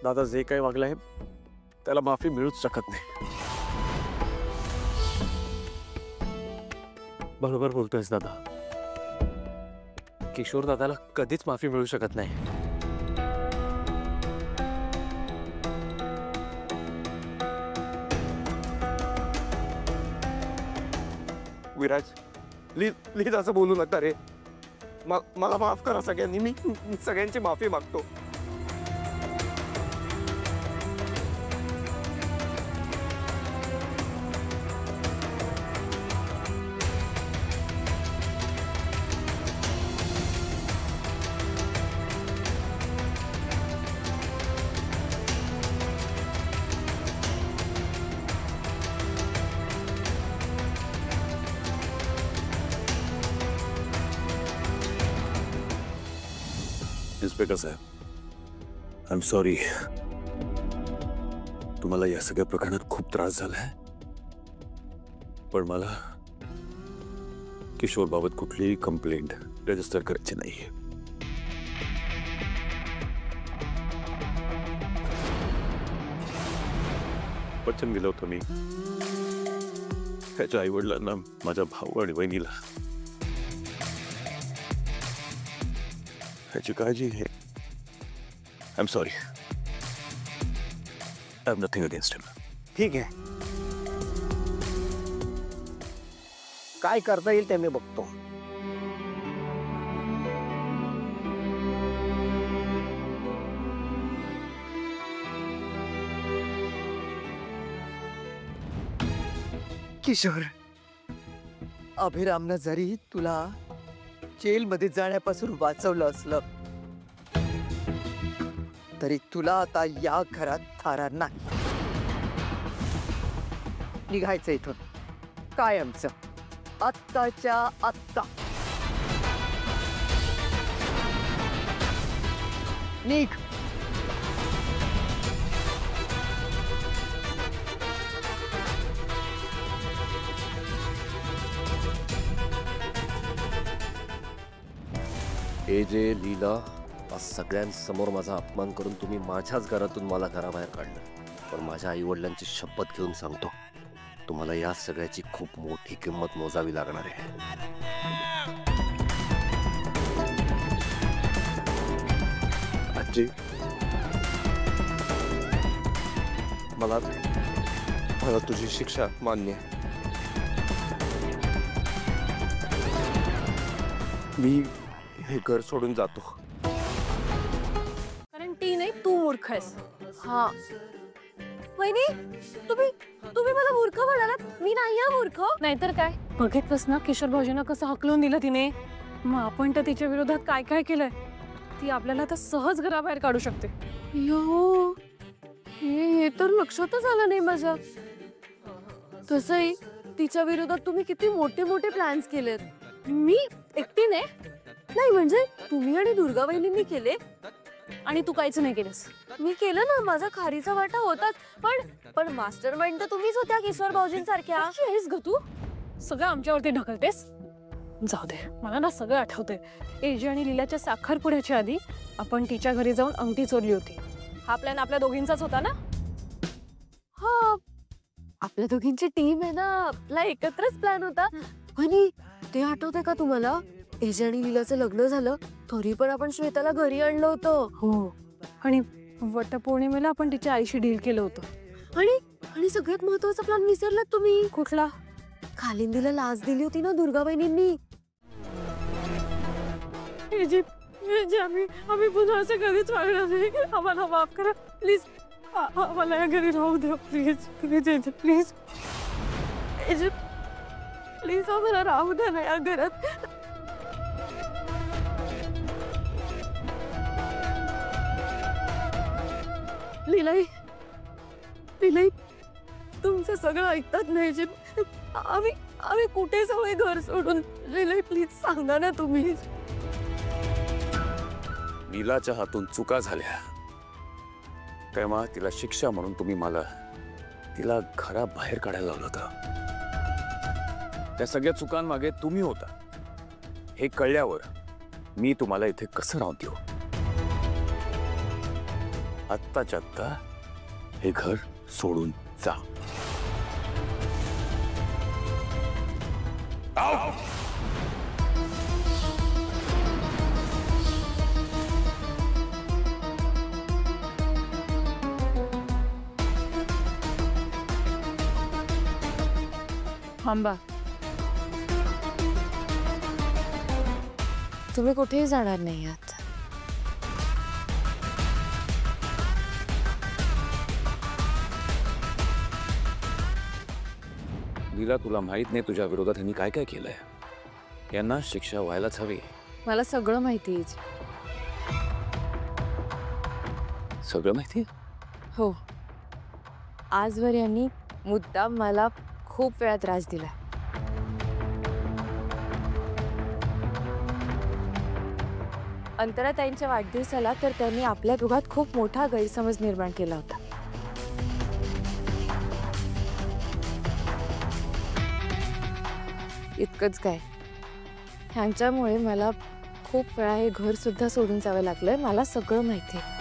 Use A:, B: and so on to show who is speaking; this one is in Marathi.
A: दादा जे काही वागलंय त्याला माफी मिळूच शकत नाही। बरोबर बोलतोयस दादा, किशोर दादाला कधीच माफी मिळू शकत नाही।
B: विराज, प्लीज असं बोलू नका रे। मला माफ करा सगळ्यांनी, मी सगळ्यांची माफी मागतो।
C: इन्स्पेक्टर साहेब, आय एम सॉरी, तुम्हाला या सगळ्या प्रकरणात खूप त्रास झालाय, पण मला किशोर बाबत कुठलीही कंप्लेंट रजिस्टर करायची नाहीये। वचन दिलं होतं मी त्याच्या आईवडिलांना, माझ्या भाऊ आणि बहिणीला ह्याची काळजी घे। I am sorry, I have nothing against him.
B: ठीक आहे, काय करता येईल ते मी बघतो।
D: किशोर, अभिरामनं जरी तुला जेलमध्ये जाण्यापासून वाचवलं असलं तरी तुला आता या घरात थारा नाही। निघायचं इथून कायमचं, आत्ताच्या आत्ता निघ।
E: जे लीला, आज सगळ्यांसमोर माझा अपमान करून तुम्ही माझ्याच घरातून मला घराबाहेर काढलं, पण माझ्या आई वडिलांची शपथ घेऊन सांगतो, तुम्हाला या सगळ्याची खूप मोठी किंमत मोजावी लागणार आहे।
B: आजी, मला तुझी शिक्षा मान्य आहे। मी हे घर सोडून जातो।
F: कारण ती नाही, तू मूर्ख आहेस। हा वहिनी, तुम्ही मला मूर्ख म्हणालात, मी नाही हा मूर्ख। नाहीतर काय, बघितलंस ना किशोर भाऊजींना कसं हकलून दिलं तिने। मग आपण तर तिच्या विरोधात काय काय केलंय, ती आपल्याला तर सहज घराबाहेर काढू शकते। यो, हे तर लक्षातच आलं नाही माझ्या। तसंही तिच्या विरोधात तुम्ही किती मोठे मोठे प्लॅन्स केलेत, मी एकटीने नाही, म्हणजे तुम्ही आणि दुर्गा वहिनींनी केले आणि तू काहीच नाही केलंस। मी केलं ना, माझा खारीचा वाटा होताच, पण मास्टर माइंड तर तुम्हीच होत्या किशोर भाऊजींसारख्या। आहेस ग तू, सगळं आमच्यावरती ढकलतेस। जाऊ दे, मला ना सगळं आठवतंय। एजे आणि लीलाच्या साखरपुड्याच्या आधी आपण तिच्या घरी जाऊन अंगठी चोरली होती। हा प्लॅन आपल्या दोघींचाच होता ना? हा, आपल्या दोघींची टीम आहे ना, आपला एकत्रच प्लॅन होता। आणि ते आठवतंय का तुम्हाला, एजे आणि लीलाचं लग्न झालं तरी पण आपण श्वेताला घरी आणलं होतं। हो, आणि वटपौर्णिमेला आपण तिच्या आईशी डील केलं होतं। आणि सगळ्यात महत्वाचा प्लॅन विसरलात तुम्ही। कुठला? कालिंदीला लाच दिली होती ना दुर्गा वहिनींनी। आम्ही पुन्हा असं कधीच वागणार नाही, आम्हाला माफ करा प्लीज, आम्हाला या घरी राहू द्या प्लीज प्लीज प्लीज प्लीज, आम्हाला राहू द्या ना या घरात। लीलाई, तुमचं सगळं ऐकतात नाही जे, आम्ही कुठे जाऊ घर सोडून? लीलाई प्लीज सांगा ना तुम्ही।
C: नीलाच्या हातून चुका झाल्या तेव्हा तिला शिक्षा म्हणून तुम्ही मला तिला घराबाहेर काढायला लावलं होतं। त्या सगळ्या चुकांमागे तुम्ही होता हे कळल्यावर मी तुम्हाला इथे कसं राहू देऊ? आत्ताच्या आत्ता हे घर सोडून जा.
F: थांबा. तुम्ही कुठेही जाणार नाही आहात.
C: लीला, तुला माहित नाही तुझ्या विरोधात यांनी काय काय केलंय. यांना शिक्षा व्हायलाच हवी.
F: मला सगळं माहिती आहे.
C: सगळं माहिती.
F: हो, आजवर यांनी मुद्दाम मला खूप वेळा त्रास दिला. अंतराताईंच्या वाढदिवसाला तर त्यांनी आपल्या दोघात खूप मोठा गैरसमज निर्माण केला होता. इतकंच काय, ह्यांच्यामुळे मला खूप वेळा हे घर सुद्धा सोडून जावं लागलंय. मला सगळं माहिती आहे.